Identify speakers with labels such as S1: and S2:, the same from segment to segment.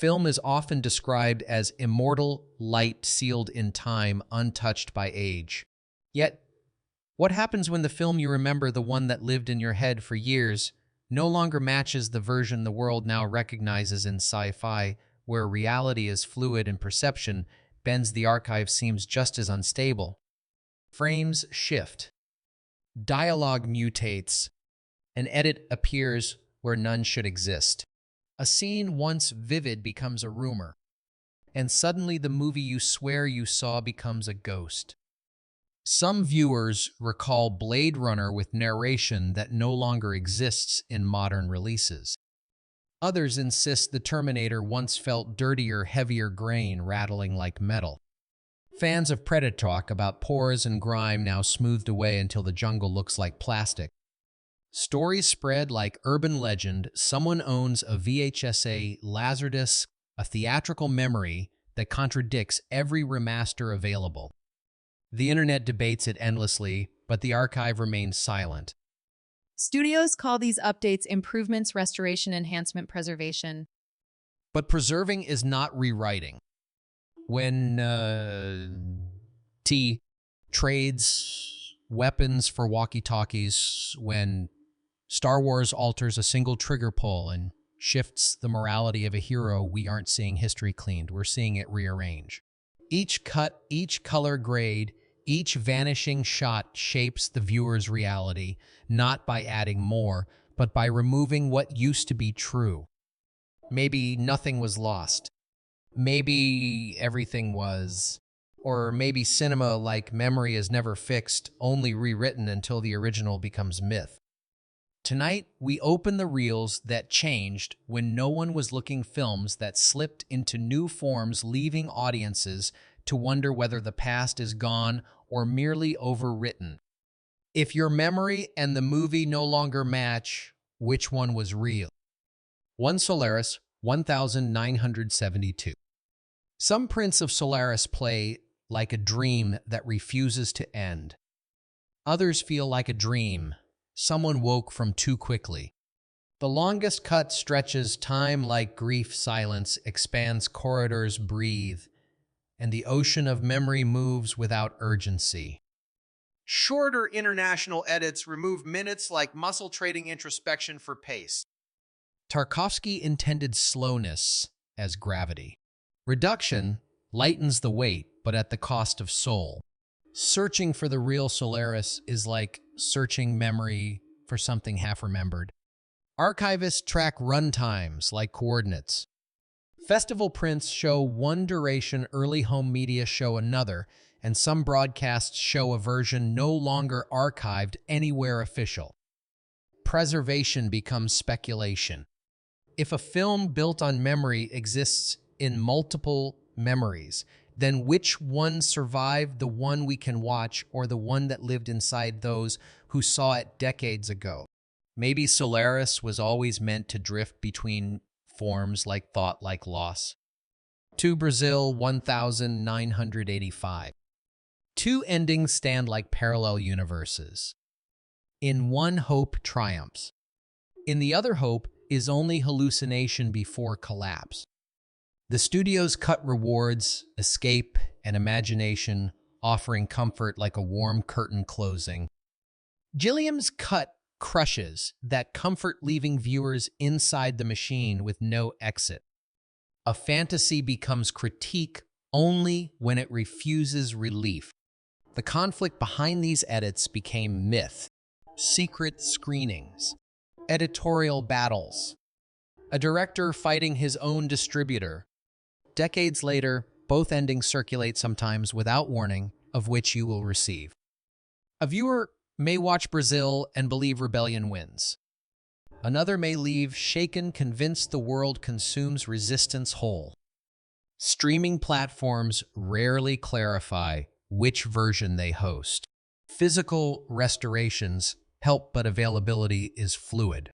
S1: film is often described as immortal light sealed in time, untouched by age. Yet, what happens when the film you remember, the one that lived in your head for years, no longer matches the version the world now recognizes in sci-fi, where reality is fluid and perception bends, the archive seems just as unstable. Frames shift. Dialogue mutates. An edit appears where none should exist. A scene once vivid becomes a rumor. And suddenly the movie you swear you saw becomes a ghost. Some viewers recall Blade Runner with narration that no longer exists in modern releases. Others insist the Terminator once felt dirtier, heavier grain rattling like metal. Fans of Predator talk about pores and grime now smoothed away until the jungle looks like plastic. Stories spread like urban legend. Someone owns a VHS Laserdisc, a theatrical memory that contradicts every remaster available. The internet debates it endlessly, but the archive remains silent.
S2: Studios call these updates improvements, restoration, enhancement, preservation.
S1: But preserving is not rewriting. When T trades weapons for walkie-talkies, when Star Wars alters a single trigger pull and shifts the morality of a hero, we aren't seeing history cleaned, we're seeing it rearrange. Each cut, each color grade, each vanishing shot shapes the viewer's reality, not by adding more, but by removing what used to be true. Maybe nothing was lost. Maybe everything was. Or maybe cinema, like memory, is never fixed, only rewritten until the original becomes myth. Tonight, we open the reels that changed when no one was looking, films that slipped into new forms, leaving audiences to wonder whether the past is gone or merely overwritten. If your memory and the movie no longer match, which one was real? 1 Solaris, 1972. Some prints of Solaris play like a dream that refuses to end. Others feel like a dream someone woke from too quickly. The longest cut stretches time like grief, silence expands, corridors breathe, and the ocean of memory moves without urgency.
S3: Shorter international edits remove minutes like muscle trading introspection for pace.
S1: Tarkovsky intended slowness as gravity. Reduction lightens the weight, but at the cost of soul. Searching for the real Solaris is like searching memory for something half-remembered. Archivists track runtimes like coordinates. Festival prints show one duration, early home media show another, and some broadcasts show a version no longer archived anywhere official. Preservation becomes speculation. If a film built on memory exists in multiple memories, then which one survived, the one we can watch or the one that lived inside those who saw it decades ago? Maybe Solaris was always meant to drift between forms like thought, like loss. To Brazil, 1985. Two endings stand like parallel universes. In one, hope triumphs. In the other, hope is only hallucination before collapse. The studio's cut rewards escape and imagination, offering comfort like a warm curtain closing. Gilliam's cut crushes that comfort, leaving viewers inside the machine with no exit. A fantasy becomes critique only when it refuses relief. The conflict behind these edits became myth. Secret screenings. Editorial battles. A director fighting his own distributor. Decades later, both endings circulate, sometimes without warning, of which you will receive. A viewer may watch Brazil and believe rebellion wins. Another may leave shaken, convinced the world consumes resistance whole. Streaming platforms rarely clarify which version they host. Physical restorations help, but availability is fluid.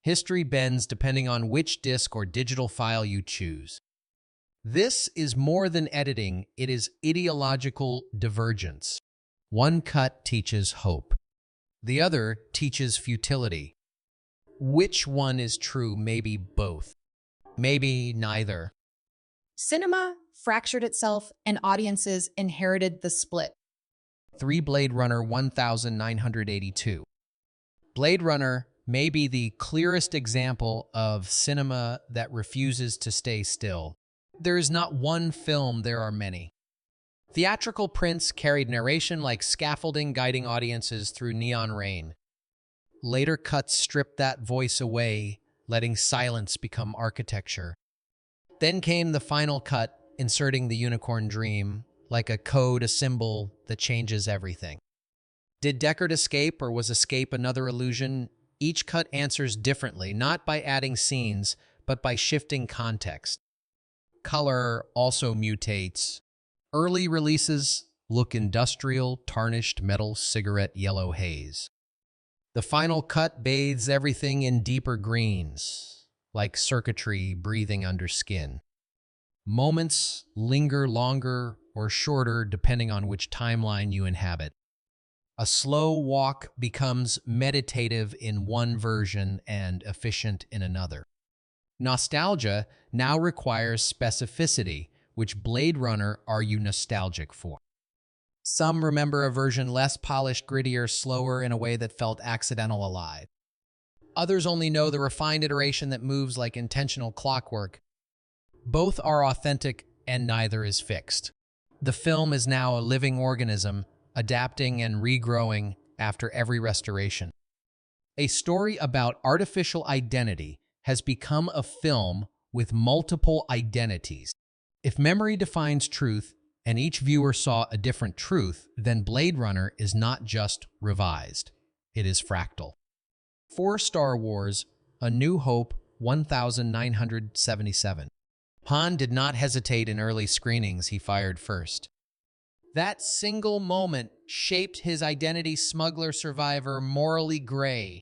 S1: History bends depending on which disc or digital file you choose. This is more than editing, it is ideological divergence. One cut teaches hope. The other teaches futility. Which one is true? Maybe both. Maybe neither.
S2: Cinema fractured itself and audiences inherited the split.
S1: 3. Blade Runner 1982. Blade Runner may be the clearest example of cinema that refuses to stay still. There is not one film, there are many. Theatrical prints carried narration like scaffolding guiding audiences through neon rain. Later cuts stripped that voice away, letting silence become architecture. Then came the final cut, inserting the unicorn dream, like a code, a symbol that changes everything. Did Deckard escape, or was escape another illusion? Each cut answers differently, not by adding scenes, but by shifting context. Color also mutates. Early releases look industrial, tarnished metal, cigarette yellow haze. The final cut bathes everything in deeper greens, like circuitry breathing under skin. Moments linger longer or shorter depending on which timeline you inhabit. A slow walk becomes meditative in one version and efficient in another. Nostalgia now requires specificity. Which Blade Runner are you nostalgic for? Some remember a version less polished, grittier, slower in a way that felt accidental alive. Others only know the refined iteration that moves like intentional clockwork. Both are authentic and neither is fixed. The film is now a living organism, adapting and regrowing after every restoration. A story about artificial identity has become a film with multiple identities. If memory defines truth, and each viewer saw a different truth, then Blade Runner is not just revised. It is fractal. 4. Star Wars: A New Hope 1977. Han did not hesitate in early screenings, he fired first. That single moment shaped his identity: smuggler, survivor, morally gray.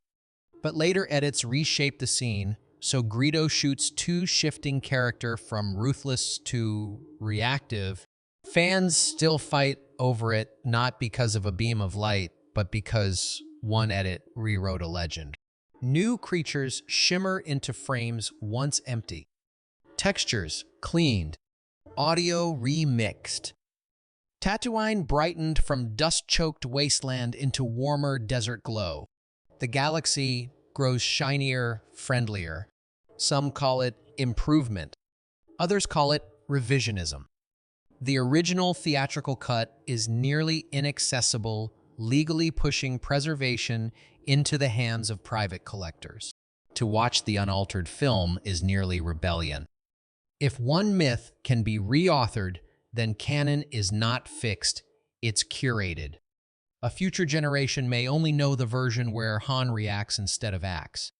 S1: But later edits reshaped the scene, so Greedo shoots two shifting character from ruthless to reactive. Fans still fight over it, not because of a beam of light, but because one edit rewrote a legend. New creatures shimmer into frames once empty. Textures cleaned. Audio remixed. Tatooine brightened from dust-choked wasteland into warmer desert glow. The galaxy grows shinier, friendlier. Some call it improvement. Others call it revisionism. The original theatrical cut is nearly inaccessible, legally pushing preservation into the hands of private collectors. To watch the unaltered film is nearly rebellion. If one myth can be reauthored, then canon is not fixed, it's curated. A future generation may only know the version where Han reacts instead of acts.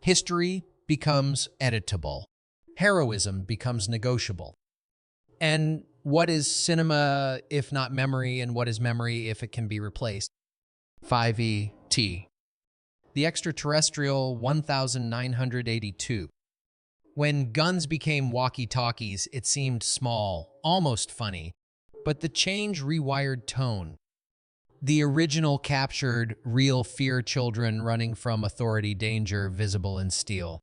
S1: History becomes editable. Heroism becomes negotiable. And what is cinema if not memory, and what is memory if it can be replaced? 5ET. The Extraterrestrial 1982. When guns became walkie-talkies, it seemed small, almost funny, but the change rewired tone. The original captured real fear: children running from authority, danger visible in steel.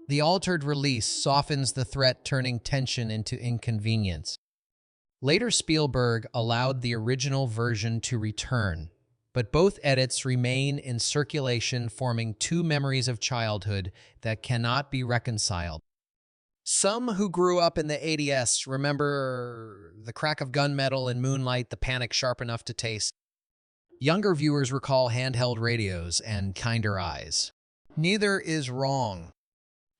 S1: The altered release softens the threat, turning tension into inconvenience. Later Spielberg allowed the original version to return, but both edits remain in circulation, forming two memories of childhood that cannot be reconciled. Some who grew up in the 80s remember the crack of gunmetal in Moonlight, the panic sharp enough to taste. Younger viewers recall handheld radios and kinder eyes. Neither is wrong.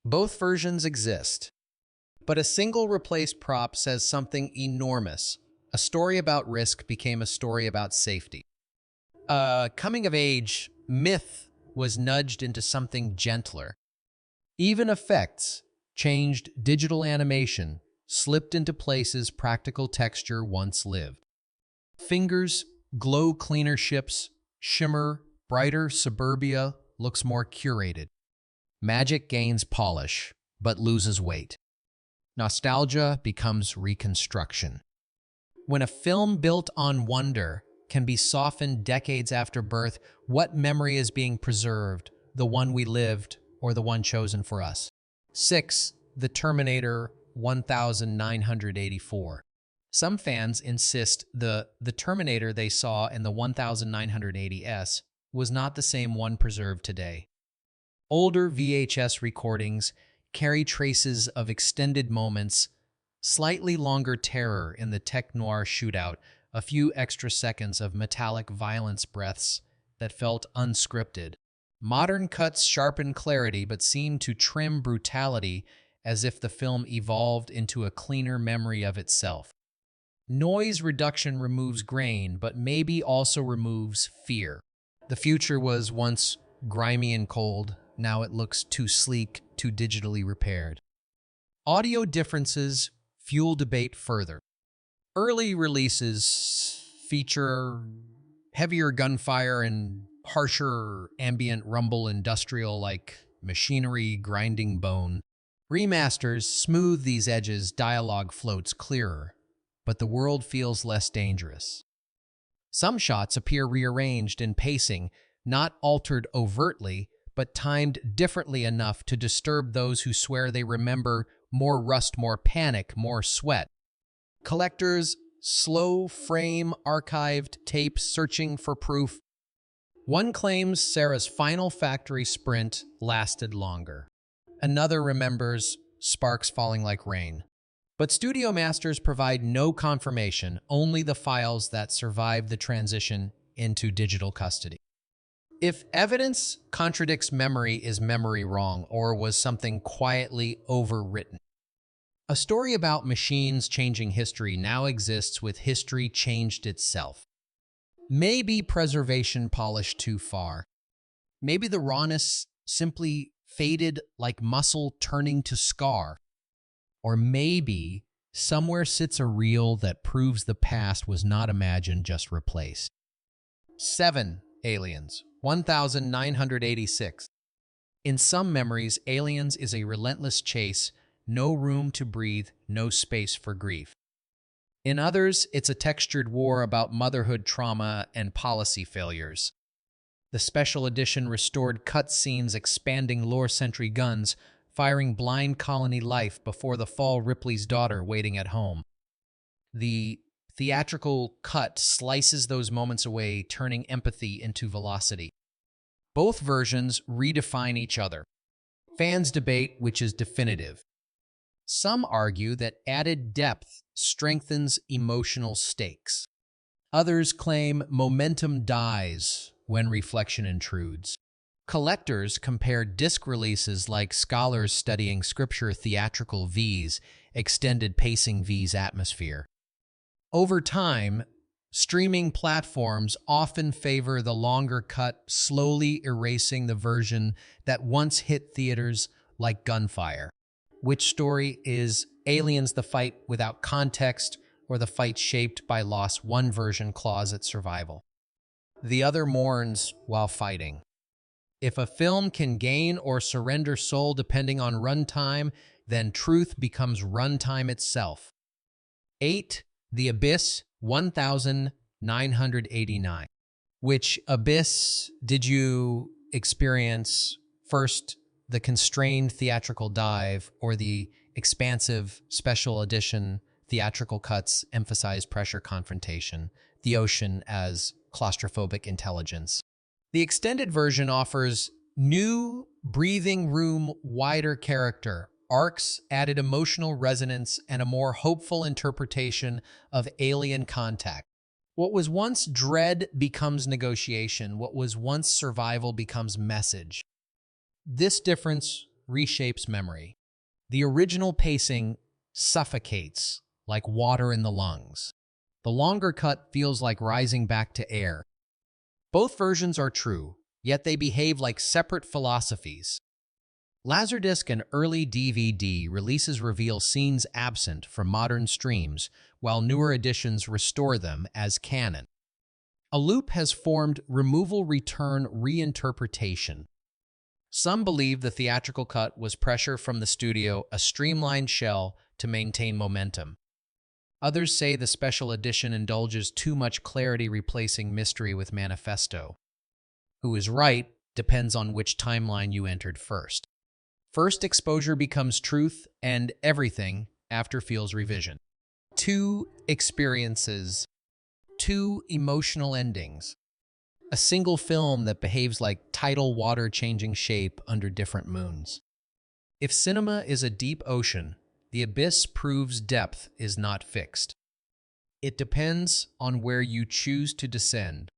S1: Both versions exist. But a single replaced prop says something enormous. A story about risk became a story about safety. Coming-of-age myth was nudged into something gentler. Even effects changed. Digital animation slipped into places practical texture once lived. Fingers glow cleaner, ships shimmer brighter, suburbia looks more curated. Magic gains polish, but loses weight. Nostalgia becomes reconstruction. When a film built on wonder can be softened decades after birth, what memory is being preserved, the one we lived or the one chosen for us? 6. The Terminator 1984. Some fans insist the Terminator they saw in the 1980S was not the same one preserved today. Older VHS recordings carry traces of extended moments, slightly longer terror in the tech noir shootout, a few extra seconds of metallic violence breaths that felt unscripted. Modern cuts sharpen clarity but seem to trim brutality as if the film evolved into a cleaner memory of itself. Noise reduction removes grain, but maybe also removes fear. The future was once grimy and cold. Now it looks too sleek, too digitally repaired. Audio differences fuel debate further. Early releases feature heavier gunfire and harsher ambient rumble industrial like machinery grinding bone. Remasters smooth these edges, dialogue floats clearer, but the world feels less dangerous. Some shots appear rearranged in pacing, not altered overtly, but timed differently enough to disturb those who swear they remember more rust, more panic, more sweat. Collectors slow frame archived tapes searching for proof. One claims Sarah's final factory sprint lasted longer. Another remembers sparks falling like rain. But studio masters provide no confirmation, only the files that survive the transition into digital custody. If evidence contradicts memory, is memory wrong, or was something quietly overwritten? A story about machines changing history now exists with history changed itself. Maybe preservation polished too far. Maybe the rawness simply faded like muscle turning to scar. Or maybe somewhere sits a reel that proves the past was not imagined, just replaced. 7. Aliens, 1986. In some memories, Aliens is a relentless chase, no room to breathe, no space for grief. In others, it's a textured war about motherhood trauma and policy failures. The special edition restored cutscenes expanding lore-century guns, firing blind colony life before the fall Ripley's daughter waiting at home. The theatrical cut slices those moments away, turning empathy into velocity. Both versions redefine each other. Fans debate which is definitive. Some argue that added depth strengthens emotional stakes. Others claim momentum dies when reflection intrudes. Collectors compare disc releases like scholars studying scripture, theatrical V's, extended pacing V's atmosphere. Over time, streaming platforms often favor the longer cut, slowly erasing the version that once hit theaters like gunfire. Which story is Aliens the fight without context, or the fight shaped by loss? One version claws at survival. The other mourns while fighting. If a film can gain or surrender soul depending on runtime, then truth becomes runtime itself. 8. The Abyss, 1989. Which Abyss did you experience first? The constrained theatrical dive or the expansive special edition theatrical cuts emphasize pressure confrontation, the ocean as claustrophobic intelligence? The extended version offers new breathing room, wider character arcs, added emotional resonance, and a more hopeful interpretation of alien contact. What was once dread becomes negotiation. What was once survival becomes message. This difference reshapes memory. The original pacing suffocates like water in the lungs. The longer cut feels like rising back to air. Both versions are true, yet they behave like separate philosophies. Laserdisc and early DVD releases reveal scenes absent from modern streams, while newer editions restore them as canon. A loop has formed removal-return reinterpretation. Some believe the theatrical cut was pressure from the studio, a streamlined shell to maintain momentum. Others say the special edition indulges too much clarity, replacing mystery with manifesto. Who is right depends on which timeline you entered first. First exposure becomes truth, and everything after feels revision. Two experiences, two emotional endings. A single film that behaves like tidal water changing shape under different moons. If cinema is a deep ocean, the abyss proves depth is not fixed. It depends on where you choose to descend.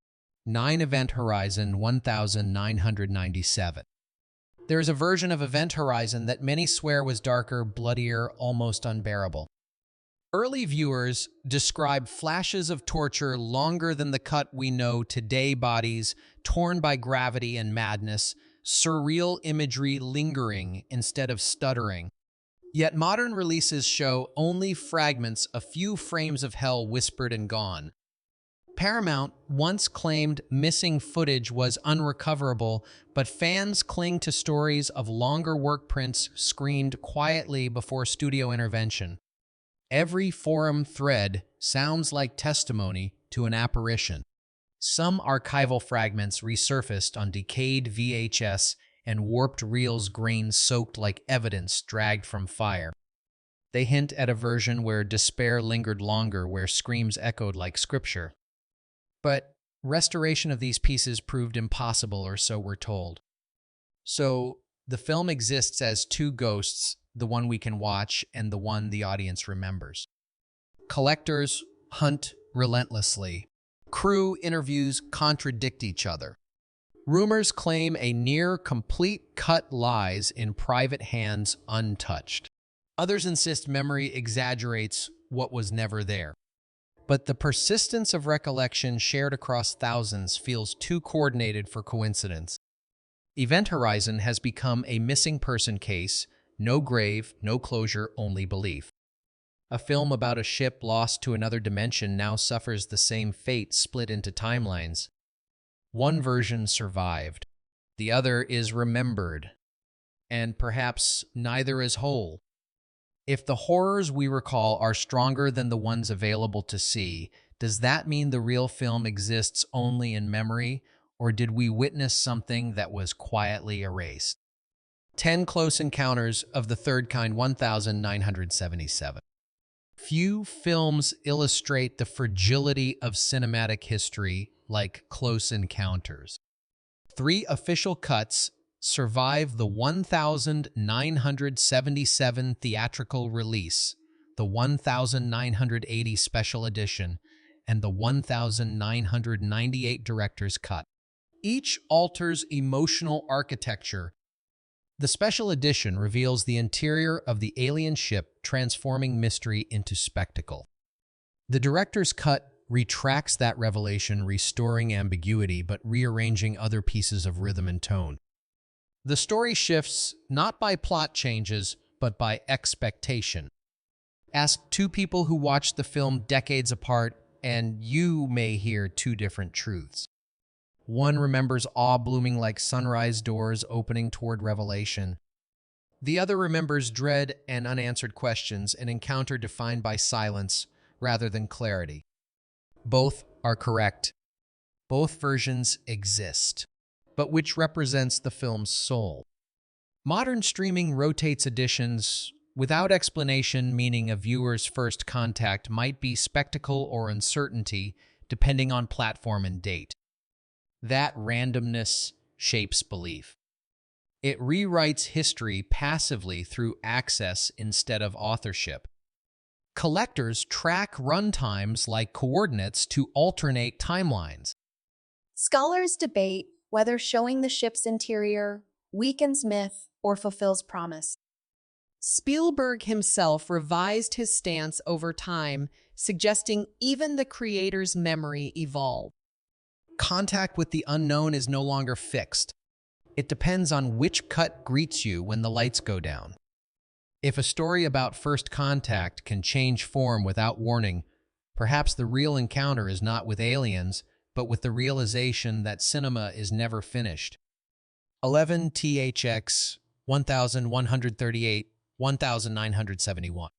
S1: 9 Event Horizon 1997. There is a version of Event Horizon that many swear was darker, bloodier, almost unbearable. Early viewers describe flashes of torture longer than the cut we know today, bodies torn by gravity and madness, surreal imagery lingering instead of stuttering. Yet modern releases show only fragments, a few frames of hell whispered and gone. Paramount once claimed missing footage was unrecoverable, but fans cling to stories of longer work prints screened quietly before studio intervention. Every forum thread sounds like testimony to an apparition. Some archival fragments resurfaced on decayed VHS and warped reels, grains soaked like evidence dragged from fire. They hint at a version where despair lingered longer, where screams echoed like scripture. But restoration of these pieces proved impossible, or so we're told. So the film exists as two ghosts, the one we can watch and the one the audience remembers. Collectors hunt relentlessly. Crew interviews contradict each other. Rumors claim a near-complete cut lies in private hands untouched. Others insist memory exaggerates what was never there. But the persistence of recollection shared across thousands feels too coordinated for coincidence. Event Horizon has become a missing person case, no grave, no closure, only belief. A film about a ship lost to another dimension now suffers the same fate, split into timelines. One version survived, the other is remembered, and perhaps neither is whole. If the horrors we recall are stronger than the ones available to see, does that mean the real film exists only in memory, or did we witness something that was quietly erased? 10 Close Encounters of the Third Kind 1977. Few films illustrate the fragility of cinematic history like Close Encounters. 3 official cuts survive the 1977 theatrical release, the 1980 special edition, and the 1998 director's cut. Each alters emotional architecture. The special edition reveals the interior of the alien ship, transforming mystery into spectacle. The director's cut retracts that revelation, restoring ambiguity but rearranging other pieces of rhythm and tone. The story shifts not by plot changes, but by expectation. Ask 2 people who watched the film decades apart, and you may hear 2 different truths. One remembers awe blooming like sunrise doors opening toward revelation. The other remembers dread and unanswered questions, an encounter defined by silence rather than clarity. Both are correct. Both versions exist. But which represents the film's soul? Modern streaming rotates editions without explanation, meaning a viewer's first contact might be spectacle or uncertainty, depending on platform and date. That randomness shapes belief. It rewrites history passively through access instead of authorship. Collectors track runtimes like coordinates to alternate timelines.
S4: Scholars debate whether showing the ship's interior weakens myth or fulfills promise.
S2: Spielberg himself revised his stance over time, suggesting even the creator's memory evolved.
S1: Contact with the unknown is no longer fixed. It depends on which cut greets you when the lights go down. If a story about first contact can change form without warning, perhaps the real encounter is not with aliens, but with the realization that cinema is never finished. 11 THX 1138 1971.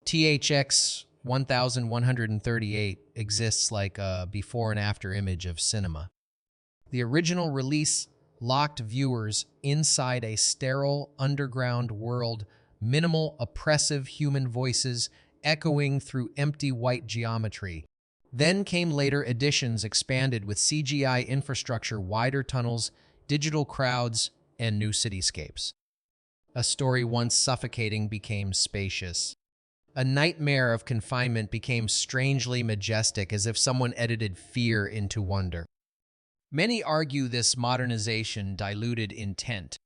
S1: THX 1138 exists like a before and after image of cinema. The original release locked viewers inside a sterile underground world minimal, oppressive human voices echoing through empty white geometry. Then came later editions expanded with CGI infrastructure, wider tunnels, digital crowds, and new cityscapes. A story once suffocating became spacious. A nightmare of confinement became strangely majestic, as if someone edited fear into wonder. Many argue this modernization diluted intent.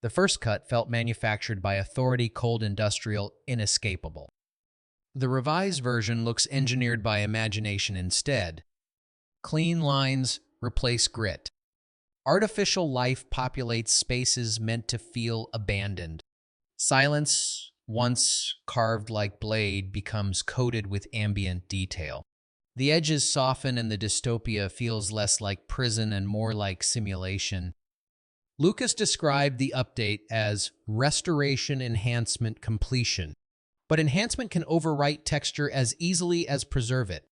S1: The first cut felt manufactured by authority, cold, industrial, inescapable. The revised version looks engineered by imagination instead. Clean lines replace grit. Artificial life populates spaces meant to feel abandoned. Silence, once carved like blade, becomes coated with ambient detail. The edges soften and the dystopia feels less like prison and more like simulation. Lucas described the update as restoration enhancement completion, but enhancement can overwrite texture as easily as preserve it.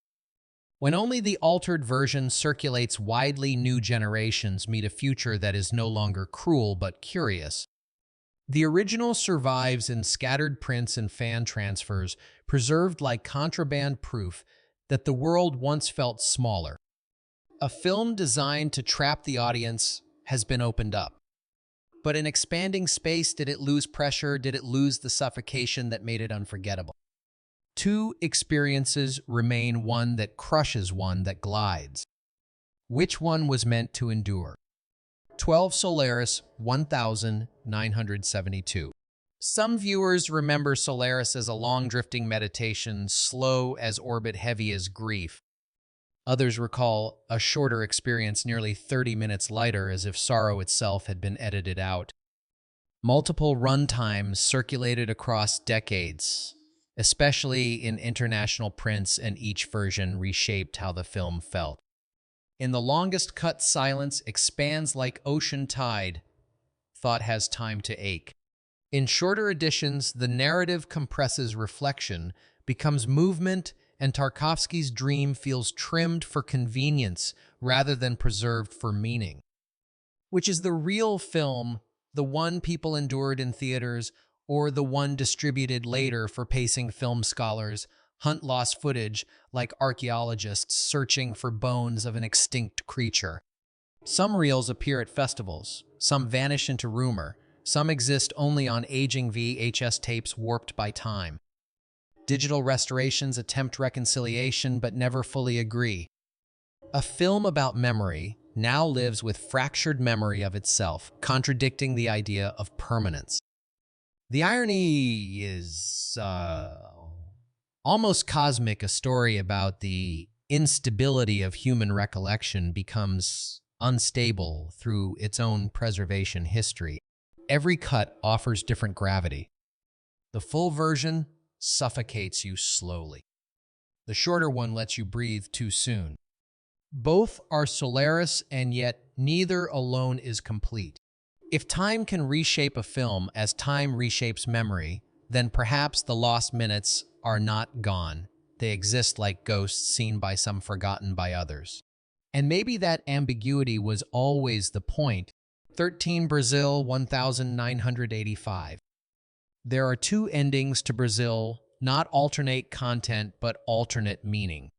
S1: When only the altered version circulates widely, new generations meet a future that is no longer cruel but curious. The original survives in scattered prints and fan transfers, preserved like contraband proof that the world once felt smaller. A film designed to trap the audience has been opened up. But in expanding space, did it lose pressure? Did it lose the suffocation that made it unforgettable? Two experiences remain, one that crushes, one that glides. Which one was meant to endure? 12 Solaris 1972. Some viewers remember Solaris as a long drifting meditation, slow as orbit, heavy as grief. Others recall a shorter experience, nearly 30 minutes lighter, as if sorrow itself had been edited out. Multiple runtimes circulated across decades, especially in international prints, and each version reshaped how the film felt. In the longest cut, silence expands like ocean tide. Thought has time to ache. In shorter editions, the narrative compresses reflection, becomes movement, and Tarkovsky's dream feels trimmed for convenience rather than preserved for meaning. Which is the real film, the one people endured in theaters, or the one distributed later for pacing? Film scholars hunt lost footage like archaeologists searching for bones of an extinct creature. Some reels appear at festivals, some vanish into rumor, some exist only on aging VHS tapes warped by time. Digital restorations attempt reconciliation but never fully agree. A film about memory now lives with fractured memory of itself, contradicting the idea of permanence. The irony is almost cosmic. A story about the instability of human recollection becomes unstable through its own preservation history. Every cut offers different gravity. The full version suffocates you slowly. The shorter one lets you breathe too soon. Both are Solaris, and yet neither alone is complete. If time can reshape a film as time reshapes memory, then perhaps the lost minutes are not gone. They exist like ghosts seen by some, forgotten by others. And maybe that ambiguity was always the point. 13 Brazil 1985. There are two endings to Brazil, not alternate content, but alternate meaning.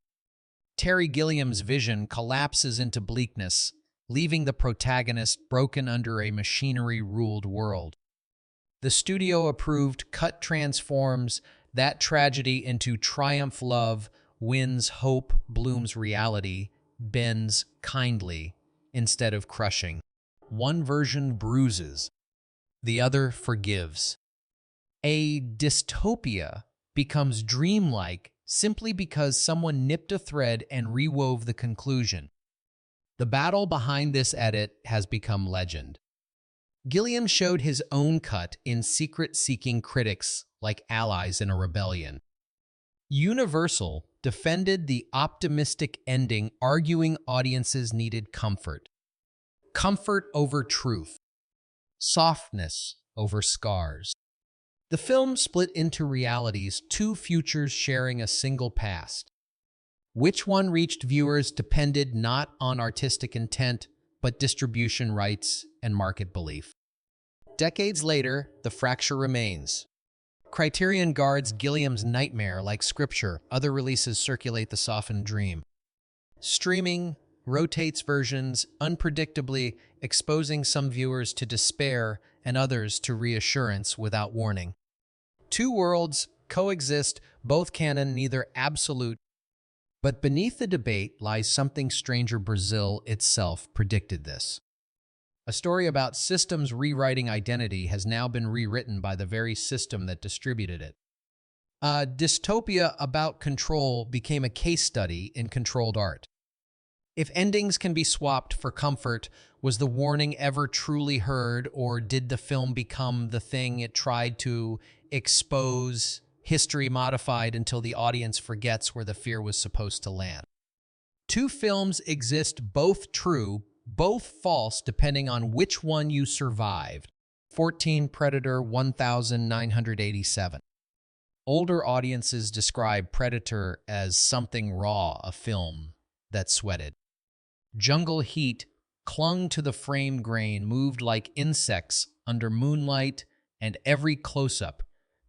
S1: Terry Gilliam's vision collapses into bleakness, leaving the protagonist broken under a machinery-ruled world. The studio-approved cut transforms that tragedy into triumph. Love wins, hope blooms, reality bends kindly instead of crushing. One version bruises, the other forgives. A dystopia becomes dreamlike simply because someone nipped a thread and rewove the conclusion. The battle behind this edit has become legend. Gilliam showed his own cut in secret, seeking critics like allies in a rebellion. Universal defended the optimistic ending, arguing audiences needed comfort. Comfort over truth. Softness over scars. The film split into realities, two futures sharing a single past. Which one reached viewers depended not on artistic intent, but distribution rights and market belief. Decades later, the fracture remains. Criterion guards Gilliam's nightmare like scripture. Other releases circulate the softened dream. Streaming rotates versions unpredictably, exposing some viewers to despair and others to reassurance without warning. Two worlds coexist, both canon, neither absolute. But beneath the debate lies something stranger. Brazil itself predicted this. A story about systems rewriting identity has now been rewritten by the very system that distributed it. A dystopia about control became a case study in controlled art. If endings can be swapped for comfort, was the warning ever truly heard, or did the film become the thing it tried to expose, history modified until the audience forgets where the fear was supposed to land? Two films exist, both true, both false, depending on which one you survived. 14 Predator 1987. Older audiences describe Predator as something raw, a film that sweated. Jungle heat clung to the frame grain, moved like insects under moonlight, and every close-up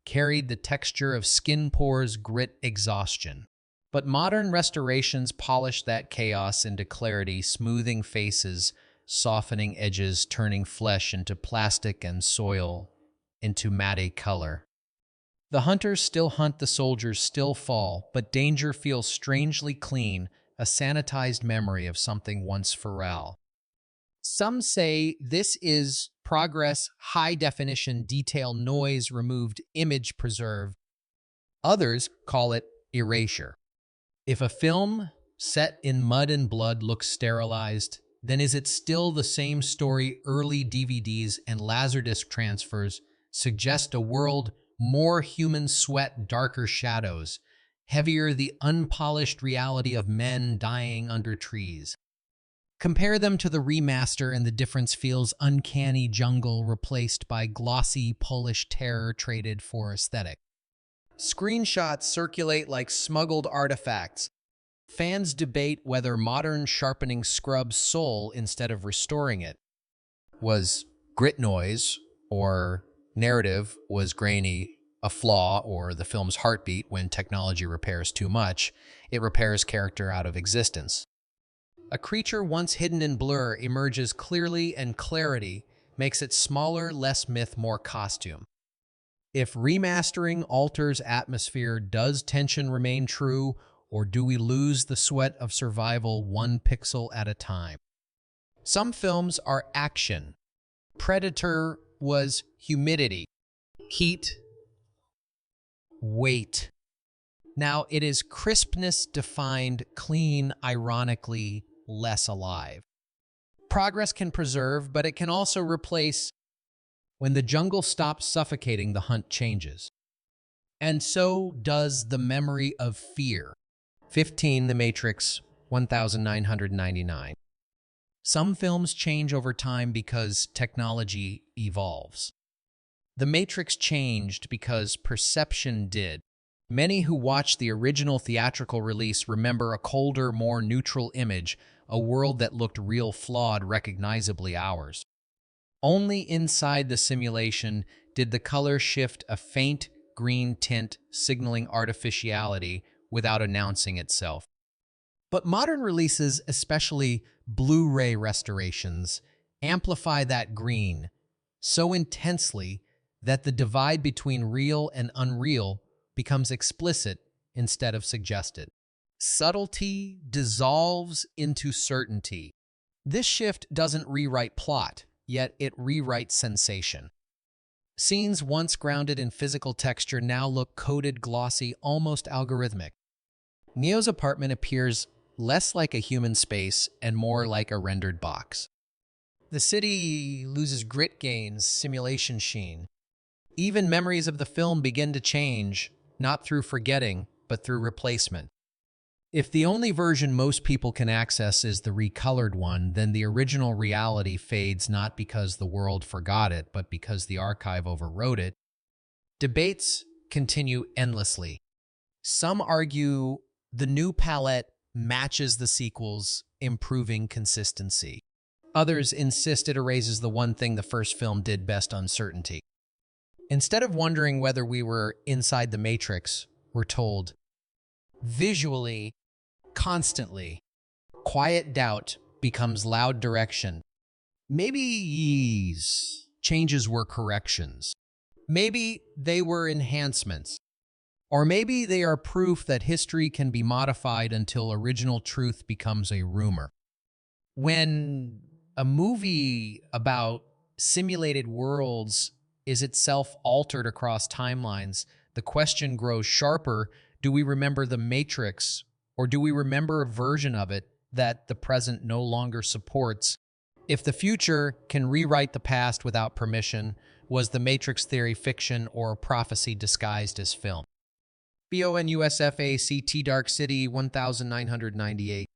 S1: carried the texture of skin pores, grit, exhaustion. But modern restorations polish that chaos into clarity, smoothing faces, softening edges, turning flesh into plastic and soil into matte color. The hunters still hunt, the soldiers still fall, but danger feels strangely clean, a sanitized memory of something once feral. Some say this is progress, high definition, detail, noise removed, image preserved. Others call it erasure. If a film set in mud and blood looks sterilized, then is it still the same story? Early DVDs and Laserdisc transfers suggest a world more human sweat, darker shadows, heavier the unpolished reality of men dying under trees. Compare them to the remaster and the difference feels uncanny. Jungle replaced by glossy Polish terror traded for aesthetic. Screenshots circulate like smuggled artifacts. Fans debate whether modern sharpening scrubs soul instead of restoring it. Was grit noise or narrative was grainy a flaw, or the film's heartbeat? When technology repairs too much, it repairs character out of existence. A creature once hidden in blur emerges clearly, and clarity makes it smaller, less myth, more costume. If remastering alters atmosphere, does tension remain true, or do we lose the sweat of survival one pixel at a time? Some films are action. Predator was humidity, heat, weight. Now it is crispness defined, clean, ironically less alive. Progress can preserve, but it can also replace. When the jungle stops suffocating, the hunt changes. And so does the memory of fear. 15 The Matrix 1999. Some films change over time because technology evolves. The Matrix changed because perception did. Many who watched the original theatrical release remember a colder, more neutral image, a world that looked real, flawed, recognizably ours. Only inside the simulation did the color shift a faint green tint, signaling artificiality without announcing itself. But modern releases, especially Blu-ray restorations, amplify that green so intensely that the divide between real and unreal becomes explicit instead of suggested. Subtlety dissolves into certainty. This shift doesn't rewrite plot, yet it rewrites sensation. Scenes once grounded in physical texture now look coded, glossy, almost algorithmic. Neo's apartment appears less like a human space and more like a rendered box. The city loses grit, gains simulation sheen. Even memories of the film begin to change, not through forgetting, but through replacement. If the only version most people can access is the recolored one, then the original reality fades not because the world forgot it, but because the archive overwrote it. Debates continue endlessly. Some argue the new palette matches the sequels, improving consistency. Others insist it erases the one thing the first film did best: uncertainty. Instead of wondering whether we were inside the Matrix, we're told, visually, constantly, quiet doubt becomes loud direction. Maybe these changes were corrections. Maybe they were enhancements. Or maybe they are proof that history can be modified until original truth becomes a rumor. When a movie about simulated worlds is itself altered across timelines, the question grows sharper: do we remember the Matrix, or do we remember a version of it that the present no longer supports? If the future can rewrite the past without permission, was the Matrix theory fiction or prophecy disguised as film? BONUSFACT Dark City 1998.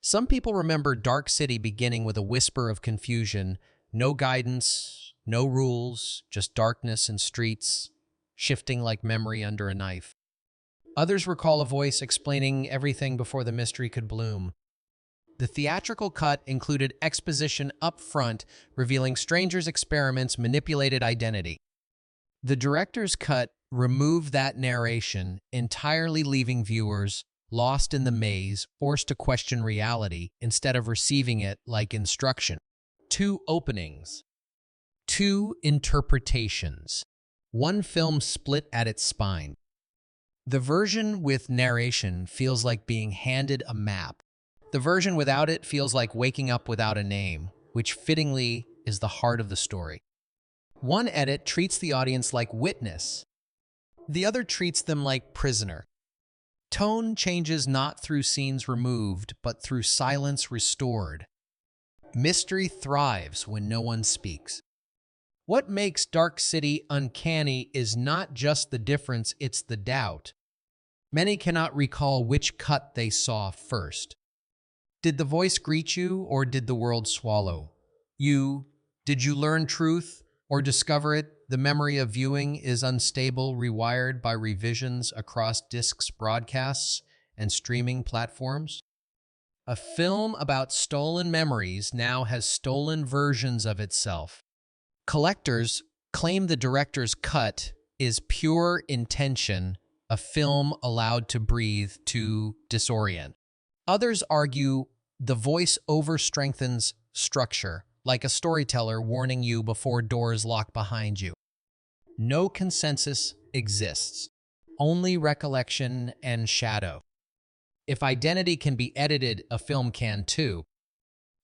S1: Some people remember Dark City beginning with a whisper of confusion, no guidance, no rules, just darkness and streets, shifting like memory under a knife. Others recall a voice explaining everything before the mystery could bloom. The theatrical cut included exposition up front, revealing strangers' experiments manipulated identity. The director's cut removed that narration, entirely leaving viewers lost in the maze, forced to question reality instead of receiving it like instruction. 2 openings. 2 interpretations. 1 film split at its spine. The version with narration feels like being handed a map. The version without it feels like waking up without a name, which fittingly is the heart of the story. One edit treats the audience like witness. The other treats them like prisoner. Tone changes not through scenes removed, but through silence restored. Mystery thrives when no one speaks. What makes Dark City uncanny is not just the difference, it's the doubt. Many cannot recall which cut they saw first. Did the voice greet you, or did the world swallow you? Did you learn truth, or discover it? The memory of viewing is unstable, rewired by revisions across discs, broadcasts, and streaming platforms. A film about stolen memories now has stolen versions of itself. Collectors claim the director's cut is pure intention, a film allowed to breathe, to disorient. Others argue the voice over-strengthens structure, like a storyteller warning you before doors lock behind you. No consensus exists, only recollection and shadow. If identity can be edited, a film can too.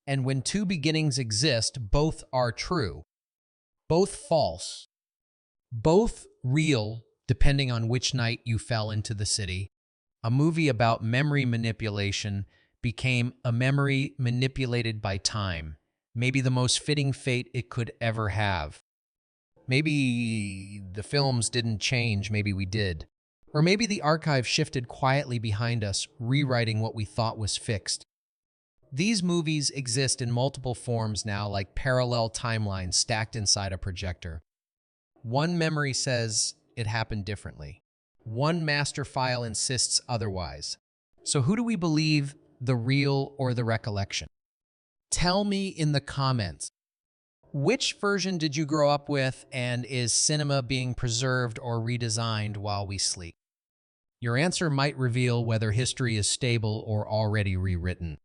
S1: And when 2 beginnings exist, both are true, both false, both real, depending on which night you fell into the city. A movie about memory manipulation became a memory manipulated by time, maybe the most fitting fate it could ever have. Maybe the films didn't change, maybe we did. Or maybe the archive shifted quietly behind us, rewriting what we thought was fixed. These movies exist in multiple forms now, like parallel timelines stacked inside a projector. One memory says it happened differently. One master file insists otherwise. So who do we believe, the real or the recollection? Tell me in the comments. Which version did you grow up with, and is cinema being preserved or redesigned while we sleep? Your answer might reveal whether history is stable or already rewritten.